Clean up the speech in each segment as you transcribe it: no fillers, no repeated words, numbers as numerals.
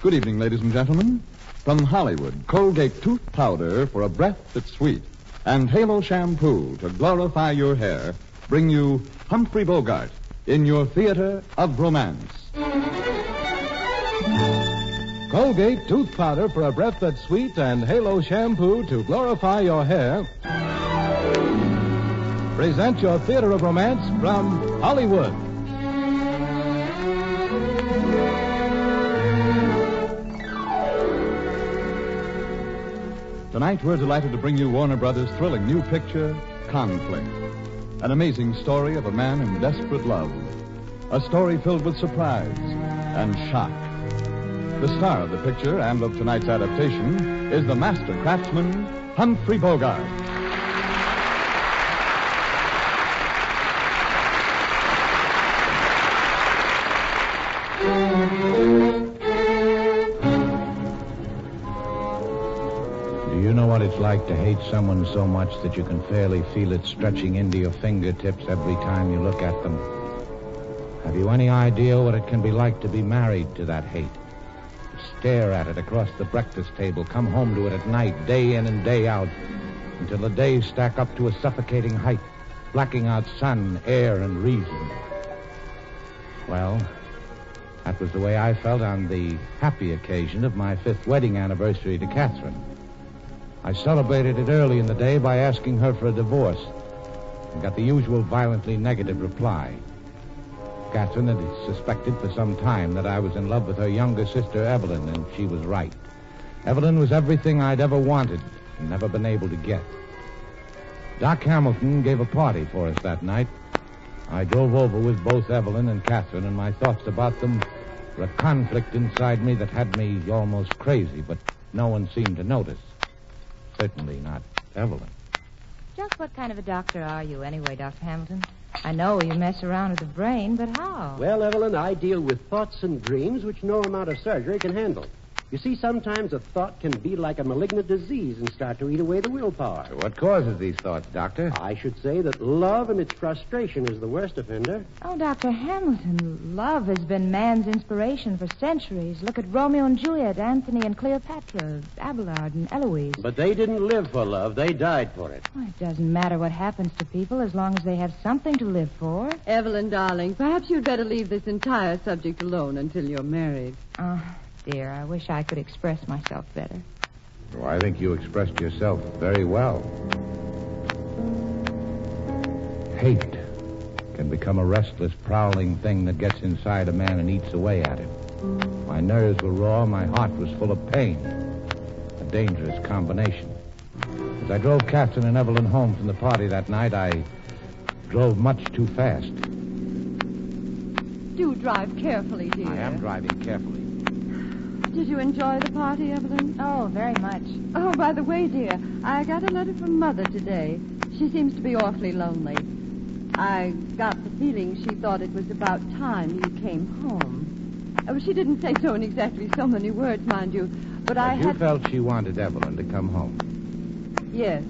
Good evening, ladies and gentlemen. From Hollywood, Colgate tooth powder for a breath that's sweet and Halo shampoo to glorify your hair bring you Humphrey Bogart in your theater of romance. Colgate tooth powder for a breath that's sweet and Halo shampoo to glorify your hair present your theater of romance from Hollywood. Tonight, we're delighted to bring you Warner Brothers' thrilling new picture, Conflict. An amazing story of a man in desperate love. A story filled with surprise and shock. The star of the picture and of tonight's adaptation is the master craftsman, Humphrey Bogart. What it's like to hate someone so much that you can fairly feel it stretching into your fingertips every time you look at them. Have you any idea what it can be like to be married to that hate? To stare at it across the breakfast table, come home to it at night, day in and day out, until the days stack up to a suffocating height, blacking out sun, air, and reason. Well, that was the way I felt on the happy occasion of my 5th wedding anniversary to Catherine. I celebrated it early in the day by asking her for a divorce and got the usual violently negative reply. Catherine had suspected for some time that I was in love with her younger sister, Evelyn, and she was right. Evelyn was everything I'd ever wanted and never been able to get. Doc Hamilton gave a party for us that night. I drove over with both Evelyn and Catherine, and my thoughts about them were a conflict inside me that had me almost crazy, but no one seemed to notice. Certainly not Evelyn. Just what kind of a doctor are you anyway, Dr. Hamilton? I know you mess around with the brain, but how? Well, Evelyn, I deal with thoughts and dreams which no amount of surgery can handle. You see, sometimes a thought can be like a malignant disease and start to eat away the willpower. What causes these thoughts, Doctor? I should say that love and its frustration is the worst offender. Oh, Dr. Hamilton, love has been man's inspiration for centuries. Look at Romeo and Juliet, Anthony and Cleopatra, Abelard and Eloise. But they didn't live for love. They died for it. Well, it doesn't matter what happens to people as long as they have something to live for. Evelyn, darling, perhaps you'd better leave this entire subject alone until you're married. Oh, dear, I wish I could express myself better. Oh, I think you expressed yourself very well. Hate can become a restless, prowling thing that gets inside a man and eats away at him. My nerves were raw, my heart was full of pain. A dangerous combination. As I drove Catherine and Evelyn home from the party that night, I drove much too fast. Do drive carefully, dear. I am driving carefully. Did you enjoy the party, Evelyn? Oh, very much. Oh, by the way, dear, I got a letter from Mother today. She seems to be awfully lonely. I got the feeling she thought it was about time you came home. She didn't say so in exactly so many words, mind you, but You felt she wanted Evelyn to come home? Yes.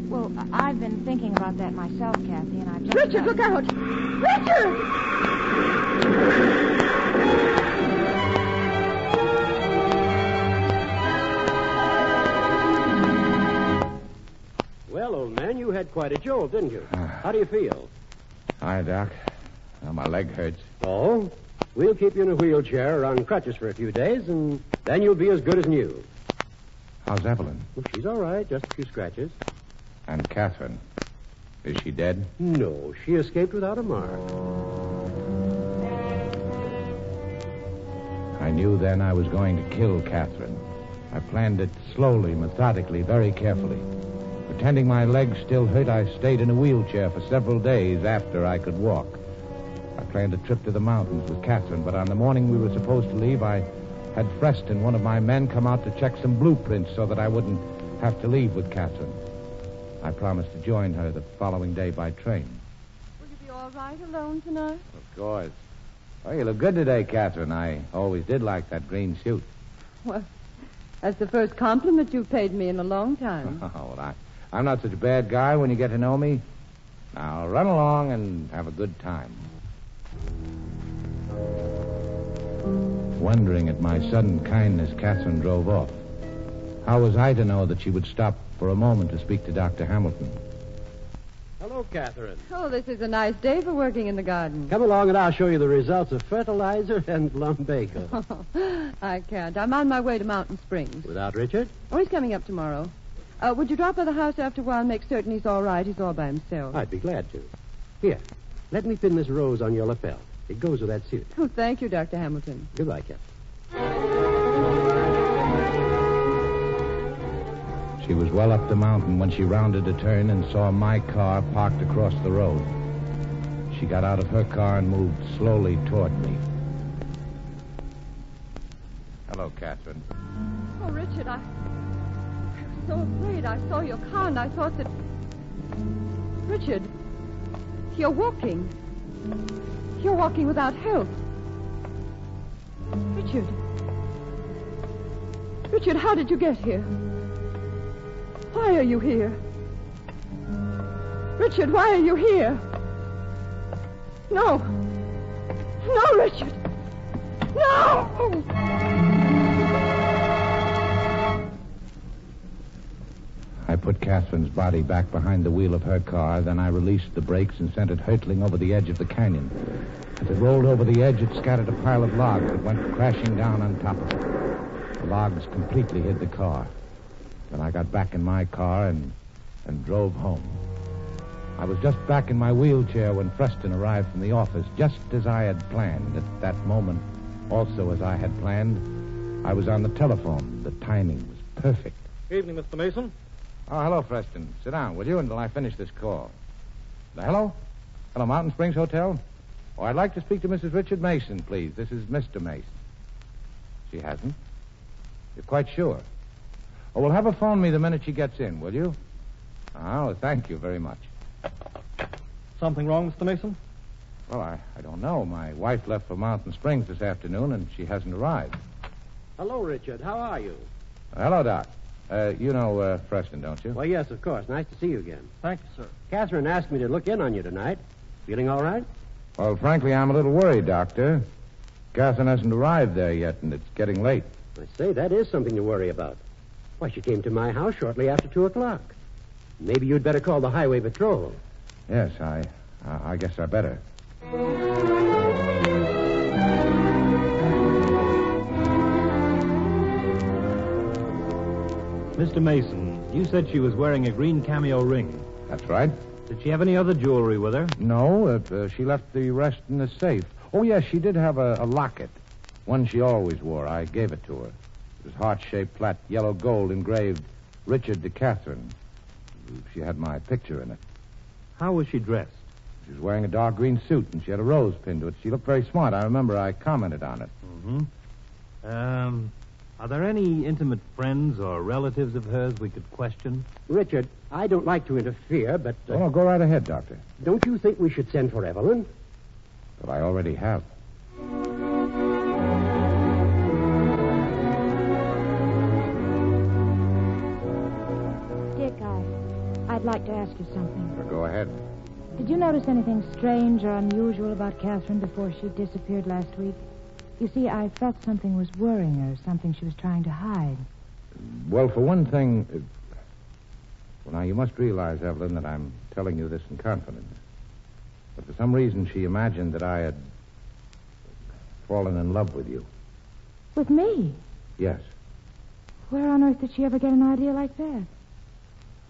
Well, I've been thinking about that myself, Kathy, and I've just... Richard, look out! Richard! Well, old man, you had quite a jolt, didn't you? How do you feel? Hi, Doc. Well, my leg hurts. Oh? We'll keep you in a wheelchair or on crutches for a few days, and then you'll be as good as new. How's Evelyn? Well, she's all right, just a few scratches. And Catherine? Is she dead? No, she escaped without a mark. I knew then I was going to kill Catherine. I planned it slowly, methodically, very carefully. Pretending my legs still hurt, I stayed in a wheelchair for several days after I could walk. I planned a trip to the mountains with Catherine, but on the morning we were supposed to leave, I had Freston, one of my men, come out to check some blueprints so that I wouldn't have to leave with Catherine. I promised to join her the following day by train. Will you be all right alone tonight? Of course. Oh, you look good today, Catherine. I always did like that green suit. Well, that's the first compliment you've paid me in a long time. Oh, well, I'm not such a bad guy when you get to know me. Now, run along and have a good time. Wondering at my sudden kindness, Catherine drove off. How was I to know that she would stop for a moment to speak to Dr. Hamilton? Hello, Catherine. Oh, this is a nice day for working in the garden. Come along and I'll show you the results of fertilizer and lumbago. I can't. I'm on my way to Mountain Springs. Without Richard? Oh, he's coming up tomorrow. Would you drop by the house after a while and make certain he's all right? He's all by himself. I'd be glad to. Here, let me pin this rose on your lapel. It goes with that suit. Oh, thank you, Dr. Hamilton. Goodbye, Captain. She was well up the mountain when she rounded a turn and saw my car parked across the road. She got out of her car and moved slowly toward me. Hello, Catherine. Oh, Richard, I was so afraid. I saw your car and I thought that... Richard, you're walking. You're walking without help. Richard. Richard, how did you get here? Why are you here? Richard, why are you here? No. No, Richard. No! I put Catherine's body back behind the wheel of her car, then I released the brakes and sent it hurtling over the edge of the canyon. As it rolled over the edge, it scattered a pile of logs that went crashing down on top of it. The logs completely hid the car. Then I got back in my car and drove home. I was just back in my wheelchair when Preston arrived from the office, just as I had planned. At that moment, also as I had planned, I was on the telephone. The timing was perfect. Evening, Mr. Mason. Oh, hello, Preston. Sit down, will you, until I finish this call. Hello? Hello, Mountain Springs Hotel? Oh, I'd like to speak to Mrs. Richard Mason, please. This is Mr. Mason. She hasn't? You're quite sure? Oh, well, have her phone me the minute she gets in, will you? Oh, thank you very much. Something wrong, Mr. Mason? Well, I don't know. My wife left for Mountain Springs this afternoon, and she hasn't arrived. Hello, Richard. How are you? Hello, Doc. You know Preston, don't you? Well, yes, of course. Nice to see you again. Thank you, sir. Catherine asked me to look in on you tonight. Feeling all right? Well, frankly, I'm a little worried, Doctor. Catherine hasn't arrived there yet, and it's getting late. I say, that is something to worry about. Why, she came to my house shortly after 2 o'clock. Maybe you'd better call the highway patrol. Yes, I guess I better. Mr. Mason, you said she was wearing a green cameo ring. That's right. Did she have any other jewelry with her? No, she left the rest in the safe. Oh, yes, she did have a locket. One she always wore. I gave it to her. It was heart-shaped, flat, yellow gold, engraved Richard to Catherine. She had my picture in it. How was she dressed? She was wearing a dark green suit, and she had a rose pinned to it. She looked very smart. I remember I commented on it. Mm-hmm. Are there any intimate friends or relatives of hers we could question? Richard, I don't like to interfere, but... Oh, no, go right ahead, Doctor. Don't you think we should send for Evelyn? But I already have. Dick, I'd like to ask you something. Well, go ahead. Did you notice anything strange or unusual about Catherine before she disappeared last week? You see, I felt something was worrying her, something she was trying to hide. Well, for one thing... Well, now, you must realize, Evelyn, that I'm telling you this in confidence. But for some reason, she imagined that I had fallen in love with you. With me? Yes. Where on earth did she ever get an idea like that?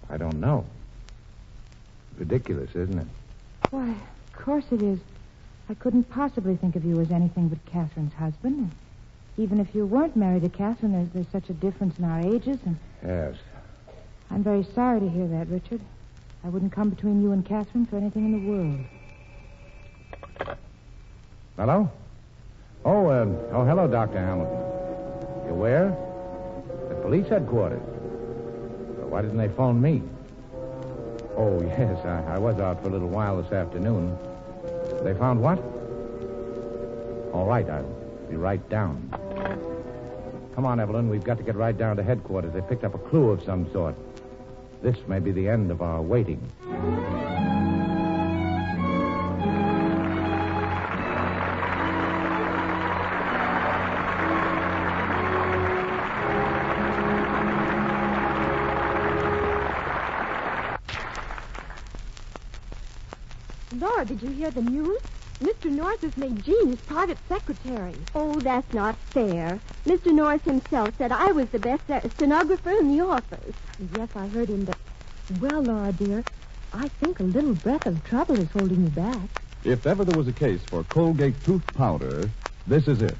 I don't know. Ridiculous, isn't it? Why, of course it is. I couldn't possibly think of you as anything but Catherine's husband. And even if you weren't married to Catherine, there's such a difference in our ages, and... Yes. I'm very sorry to hear that, Richard. I wouldn't come between you and Catherine for anything in the world. Hello? Oh, hello, Dr. Hamilton. You where? At police headquarters. Well, why didn't they phone me? Oh, yes, I was out for a little while this afternoon. They found what? All right, I'll be right down. Come on, Evelyn, we've got to get right down to headquarters. They picked up a clue of some sort. This may be the end of our waiting. Laura, did you hear the news? Mr. Norris has made Jean his private secretary. Oh, that's not fair. Mr. Norris himself said I was the best stenographer in the office. Yes, I heard him, but... Well, Laura, dear, I think a little breath of trouble is holding you back. If ever there was a case for Colgate tooth powder, this is it.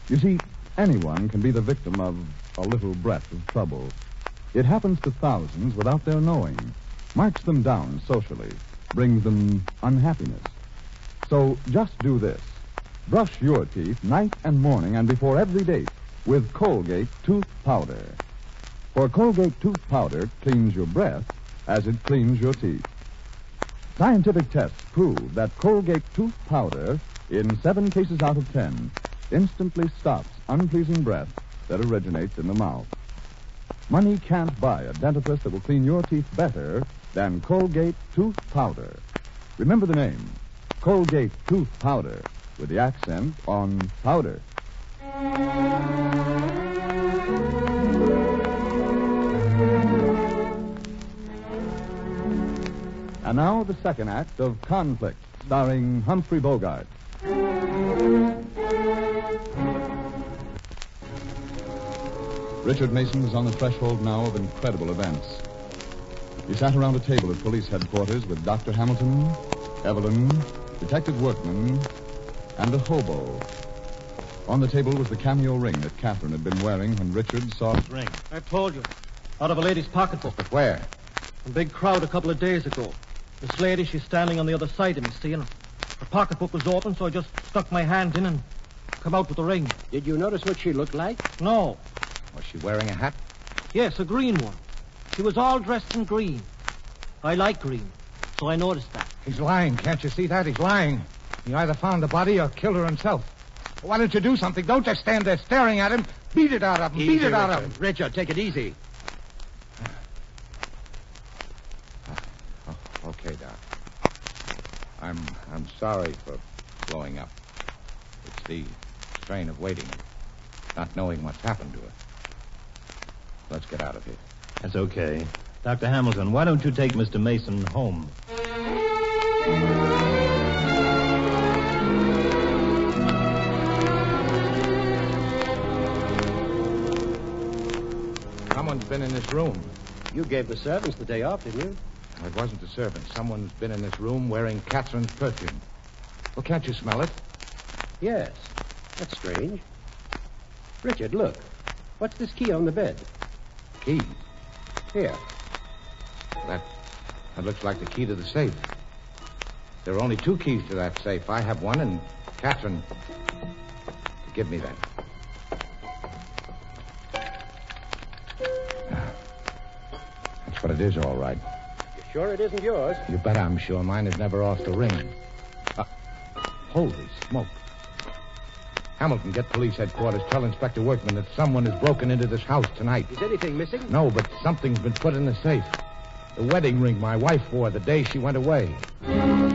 You see, anyone can be the victim of a little breath of trouble. It happens to thousands without their knowing, marks them down socially, brings them unhappiness. So just do this. Brush your teeth night and morning and before every date with Colgate tooth powder. For Colgate tooth powder cleans your breath as it cleans your teeth. Scientific tests prove that Colgate tooth powder, in 7 cases out of 10, instantly stops unpleasing breath that originates in the mouth. Money can't buy a dentifrice that will clean your teeth better than Colgate tooth powder. Remember the name, Colgate tooth powder, with the accent on powder. And now the second act of Conflict, starring Humphrey Bogart. Richard Mason was on the threshold now of incredible events. He sat around a table at police headquarters with Dr. Hamilton, Evelyn, Detective Workman, and a hobo. On the table was the cameo ring that Catherine had been wearing when Richard saw his ring. I told you. Out of a lady's pocketbook. But where? A big crowd a couple of days ago. This lady, she's standing on the other side of me, seeing her. The pocketbook was open, so I just stuck my hand in and come out with the ring. Did you notice what she looked like? No. Was she wearing a hat? Yes, a green one. She was all dressed in green. I like green, so I noticed that. He's lying. Can't you see that? He's lying. He either found the body or killed her himself. Why don't you do something? Don't just stand there staring at him. Beat it out of him. Beat it out of him. Richard, take it easy. Okay, Doc. I'm sorry for blowing up. It's the strain of waiting, not knowing what's happened to her. Let's get out of here. That's okay. Dr. Hamilton, why don't you take Mr. Mason home? Someone's been in this room. You gave the servants the day off, didn't you? It wasn't the servant. Someone's been in this room wearing Catherine's perfume. Well, can't you smell it? Yes. That's strange. Richard, look. What's this key on the bed? Key? Here. That looks like the key to the safe. There are only 2 keys to that safe. I have one, and Catherine... Give me that. That's what it is, all right. You sure it isn't yours? You bet I'm sure. Mine is never off the ring. Holy smoke. Hamilton, get police headquarters. Tell Inspector Workman that someone has broken into this house tonight. Is anything missing? No, but something's been put in the safe. The wedding ring my wife wore the day she went away. And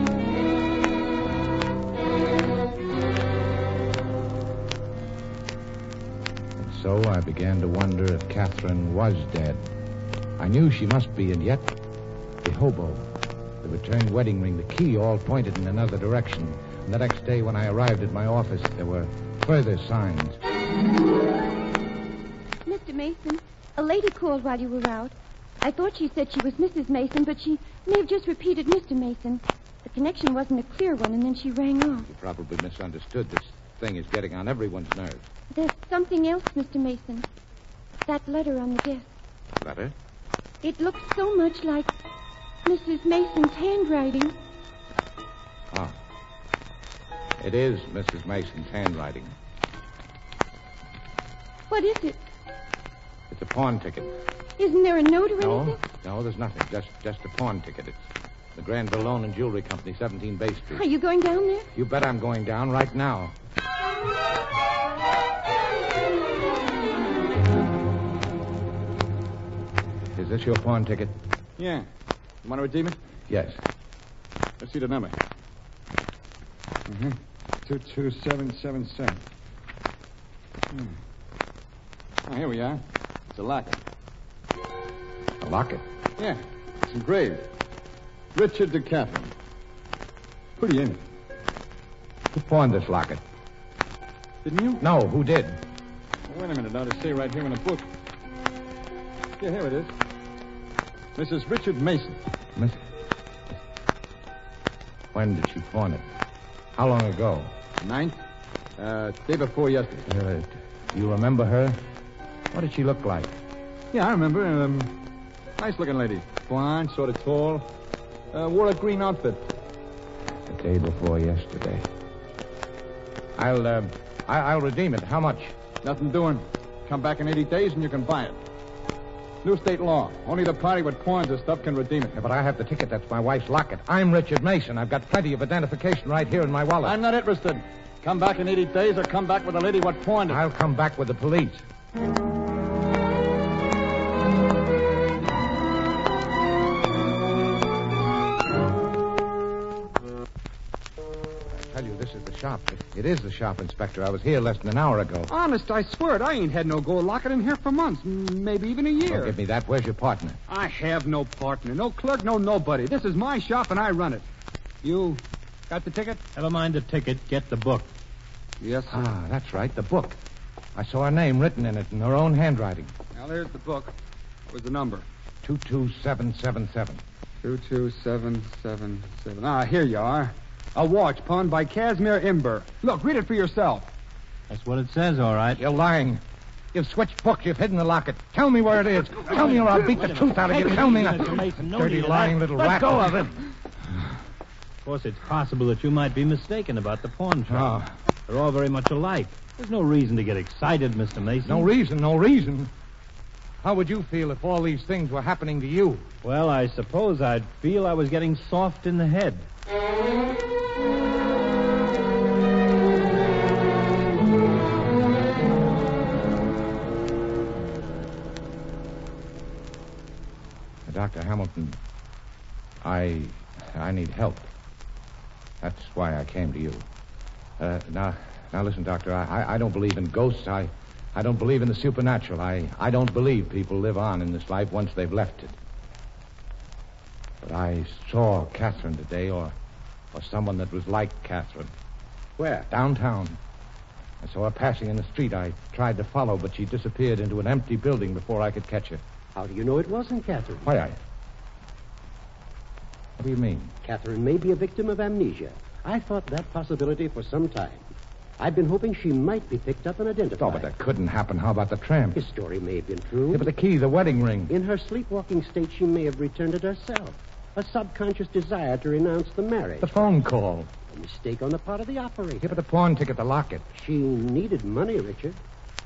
so I began to wonder if Catherine was dead. I knew she must be, and yet the hobo, the returned wedding ring, the key all pointed in another direction. And the next day when I arrived at my office, there were further signs. Mr. Mason, a lady called while you were out. I thought she said she was Mrs. Mason, but she may have just repeated Mr. Mason. The connection wasn't a clear one, and then she rang off. You probably misunderstood. This thing is getting on everyone's nerves. There's something else, Mr. Mason. That letter on the desk. Letter? It looks so much like Mrs. Mason's handwriting. Oh. It is Mrs. Mason's handwriting. What is it? It's a pawn ticket. Isn't there a note or anything? No, there's nothing. Just a pawn ticket. It's the Granville Loan and Jewelry Company, 17 Bay Street. Are you going down there? You bet I'm going down right now. Is this your pawn ticket? Yeah. You want to redeem it? Yes. Let's see the number. 22777. Oh, here we are. It's a locket. A locket? Yeah. It's engraved. Richard to Catherine. pretty, ain't it? Who pawned this locket? Didn't you? No, who did? Oh, wait a minute. Now, to say right here in the book. Yeah, here it is. Mrs. Richard Mason. Miss... When did she pawn it? How long ago? 9th? Day before yesterday. Do you remember her? What did she look like? Yeah, I remember. Nice-looking lady. Blonde, sort of tall. Wore a green outfit. The day before yesterday. I'll redeem it. How much? Nothing doing. Come back in 80 days and you can buy it. New state law. Only the party with pawns and stuff can redeem it. Yeah, but I have the ticket. That's my wife's locket. I'm Richard Mason. I've got plenty of identification right here in my wallet. I'm not interested. Come back in 80 days or come back with the lady what pawned it. I'll come back with the police. I tell you, this is the shop. It is the shop, Inspector. I was here less than an hour ago. Honest, I swear it. I ain't had no gold locket in here for months, maybe even a year. Don't give me that. Where's your partner? I have no partner, no clerk, no nobody. This is my shop, and I run it. You got the ticket? Never mind the ticket. Get the book. Yes, sir. Ah, that's right, the book. I saw her name written in it in her own handwriting. Now, there's the book. What was the number? 22777. 22777. Ah, here you are. A watch pawned by Casimir Imber. Look, read it for yourself. That's what it says, all right. You're lying. You've switched books. You've hidden the locket. Tell me where it is. Tell me or I'll beat the truth out of you. Tell me. Dirty, lying little rat. Let go of him. Of course, it's possible that you might be mistaken about the pawn shop. Oh. They're all very much alike. There's no reason to get excited, Mr. Mason. No reason. How would you feel if all these things were happening to you? Well, I suppose I'd feel I was getting soft in the head. Dr. Hamilton, I need help. That's why I came to you. Now listen, Doctor, I don't believe in ghosts. I don't believe in the supernatural. I don't believe people live on in this life once they've left it. But I saw Catherine today, or someone that was like Catherine. Where? Downtown. I saw her passing in the street. I tried to follow, but she disappeared into an empty building before I could catch her. How do you know it wasn't Catherine? Why, What do you mean? Catherine may be a victim of amnesia. I thought that possibility for some time. I've been hoping she might be picked up and identified. Oh, but that couldn't happen. How about the tramp? His story may have been true. Yeah, but the key, the wedding ring. In her sleepwalking state, she may have returned it herself. A subconscious desire to renounce the marriage. The phone call. A mistake on the part of the operator. Yeah, but the pawn ticket, the locket. She needed money, Richard.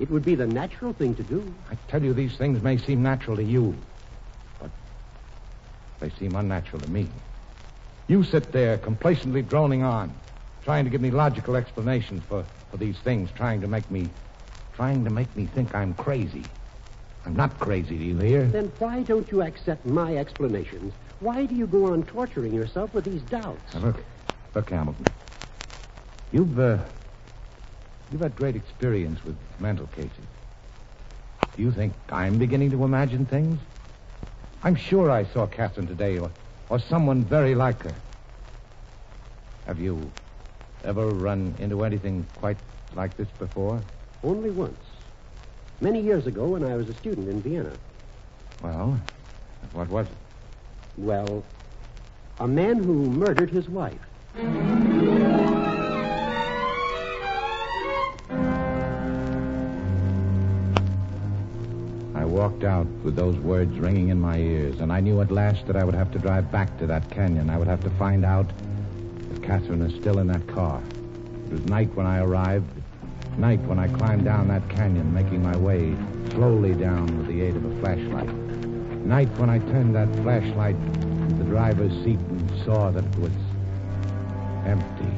It would be the natural thing to do. I tell you, these things may seem natural to you, but they seem unnatural to me. You sit there complacently droning on, trying to give me logical explanations for these things, trying to make me think I'm crazy. I'm not crazy, do you hear? Then why don't you accept my explanations? Why do you go on torturing yourself with these doubts? Now, look, Hamilton. You've had great experience with mental cases. Do you think I'm beginning to imagine things? I'm sure I saw Catherine today, or someone very like her. Have you ever run into anything quite like this before? Only once. Many years ago when I was a student in Vienna. Well, what was it? Well, a man who murdered his wife. I walked out with those words ringing in my ears, and I knew at last that I would have to drive back to that canyon. I would have to find out if Catherine is still in that car. It was night when I arrived, night when I climbed down that canyon, making my way slowly down with the aid of a flashlight. Night when I turned that flashlight to the driver's seat and saw that it was empty.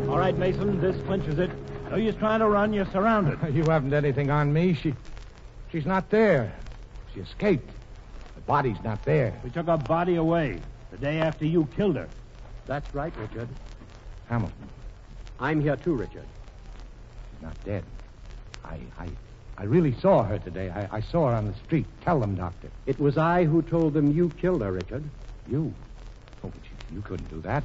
All right, Mason, this clinches it. No use trying to run. You're surrounded. You haven't anything on me. She's not there. She escaped. The body's not there. We took her body away the day after you killed her. That's right, Richard. Hamilton. I'm here too, Richard. She's not dead. I really saw her today. I saw her on the street. Tell them, Doctor. It was I who told them you killed her, Richard. You? Oh, but You couldn't do that.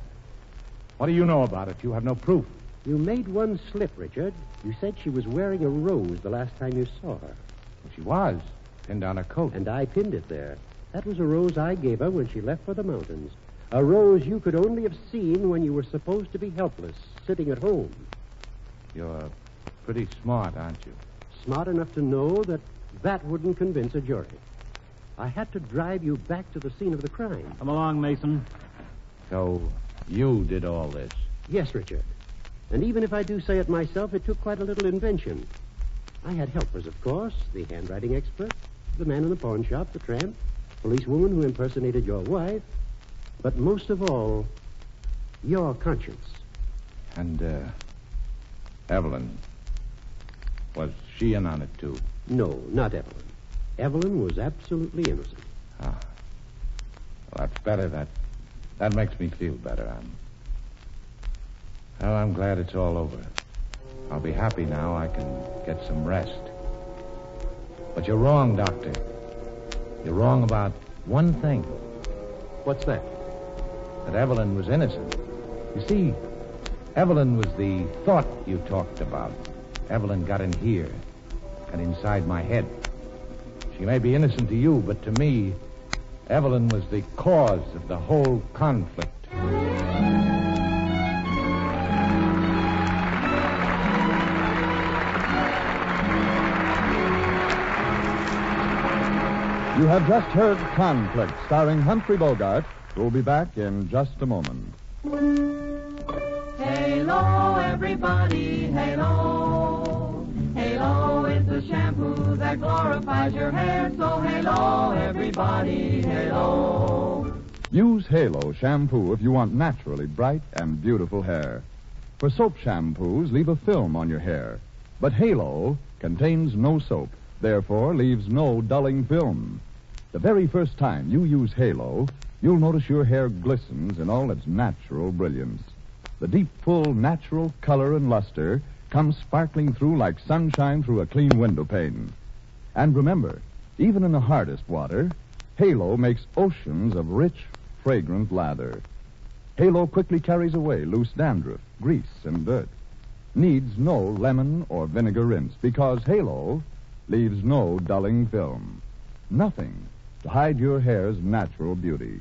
What do you know about it? You have no proof. You made one slip, Richard. You said she was wearing a rose the last time you saw her. Well, she was. Pinned on her coat. And I pinned it there. That was a rose I gave her when she left for the mountains. A rose you could only have seen when you were supposed to be helpless, sitting at home. You're pretty smart, aren't you? Smart enough to know that that wouldn't convince a jury. I had to drive you back to the scene of the crime. Come along, Mason. So you did all this? Yes, Richard. And even if I do say it myself, it took quite a little invention. I had helpers, of course, the handwriting expert, the man in the pawn shop, the tramp, policewoman who impersonated your wife, but most of all, your conscience. And, Evelyn, was she in on it, too? No, not Evelyn. Evelyn was absolutely innocent. Ah. Well, that's better. That makes me feel better. I'm glad it's all over. I'll be happy now. I can get some rest. But you're wrong, Doctor. You're wrong about one thing. What's that? That Evelyn was innocent. You see, Evelyn was the thought you talked about. Evelyn got in here, got inside my head. She may be innocent to you, but to me, Evelyn was the cause of the whole conflict. You have just heard Conflict, starring Humphrey Bogart, who will be back in just a moment. Halo, everybody, halo. Halo is the shampoo that glorifies your hair. So halo, everybody, halo. Use Halo shampoo if you want naturally bright and beautiful hair. For soap shampoos leave a film on your hair. But Halo contains no soap, therefore leaves no dulling film. The very first time you use Halo, you'll notice your hair glistens in all its natural brilliance. The deep, full, natural color and luster comes sparkling through like sunshine through a clean window pane. And remember, even in the hardest water, Halo makes oceans of rich, fragrant lather. Halo quickly carries away loose dandruff, grease, and dirt. Needs no lemon or vinegar rinse because Halo leaves no dulling film. Nothing to hide your hair's natural beauty.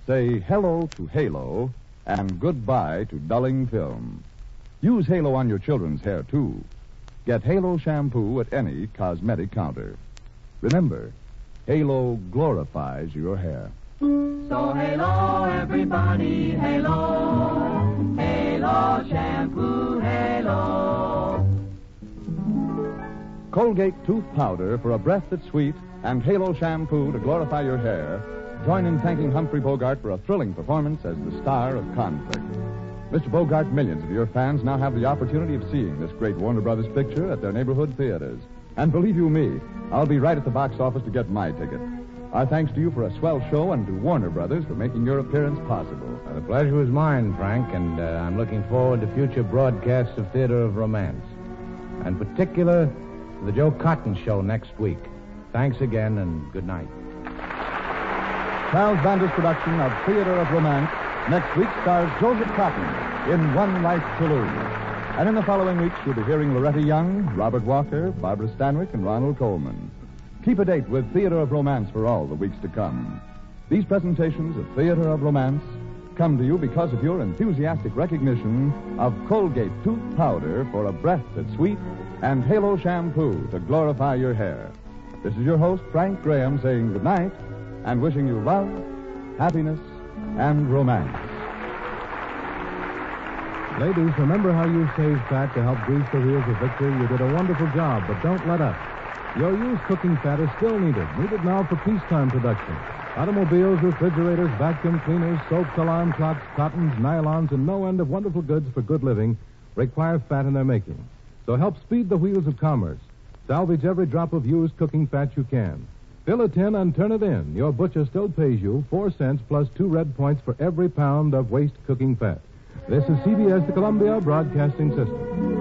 Say hello to Halo and goodbye to dulling film. Use Halo on your children's hair, too. Get Halo shampoo at any cosmetic counter. Remember, Halo glorifies your hair. So halo, everybody, halo. Halo shampoo, halo. Colgate tooth powder for a breath that's sweet and Halo shampoo to glorify your hair. Join in thanking Humphrey Bogart for a thrilling performance as the star of Conflict. Mr. Bogart, millions of your fans now have the opportunity of seeing this great Warner Brothers picture at their neighborhood theaters. And believe you me, I'll be right at the box office to get my ticket. Our thanks to you for a swell show and to Warner Brothers for making your appearance possible. The pleasure was mine, Frank, and I'm looking forward to future broadcasts of Theater of Romance. In particular, the Joe Cotton Show next week. Thanks again, and good night. Charles Bander's production of Theater of Romance next week stars Joseph Cotton in One Life to Lose. And in the following weeks, you'll be hearing Loretta Young, Robert Walker, Barbara Stanwyck, and Ronald Coleman. Keep a date with Theater of Romance for all the weeks to come. These presentations of Theater of Romance come to you because of your enthusiastic recognition of Colgate tooth powder for a breath that's sweet and Halo shampoo to glorify your hair. This is your host, Frank Graham, saying good night and wishing you love, happiness, and romance. Ladies, remember how you saved fat to help grease the wheels of victory? You did a wonderful job, but don't let up. Your used cooking fat is still needed now for peacetime production. Automobiles, refrigerators, vacuum cleaners, soaps, alarm clocks, cottons, nylons, and no end of wonderful goods for good living require fat in their making. So help speed the wheels of commerce. Salvage every drop of used cooking fat you can. Fill a tin and turn it in. Your butcher still pays you 4 cents plus 2 red points for every pound of waste cooking fat. This is CBS, the Columbia Broadcasting System.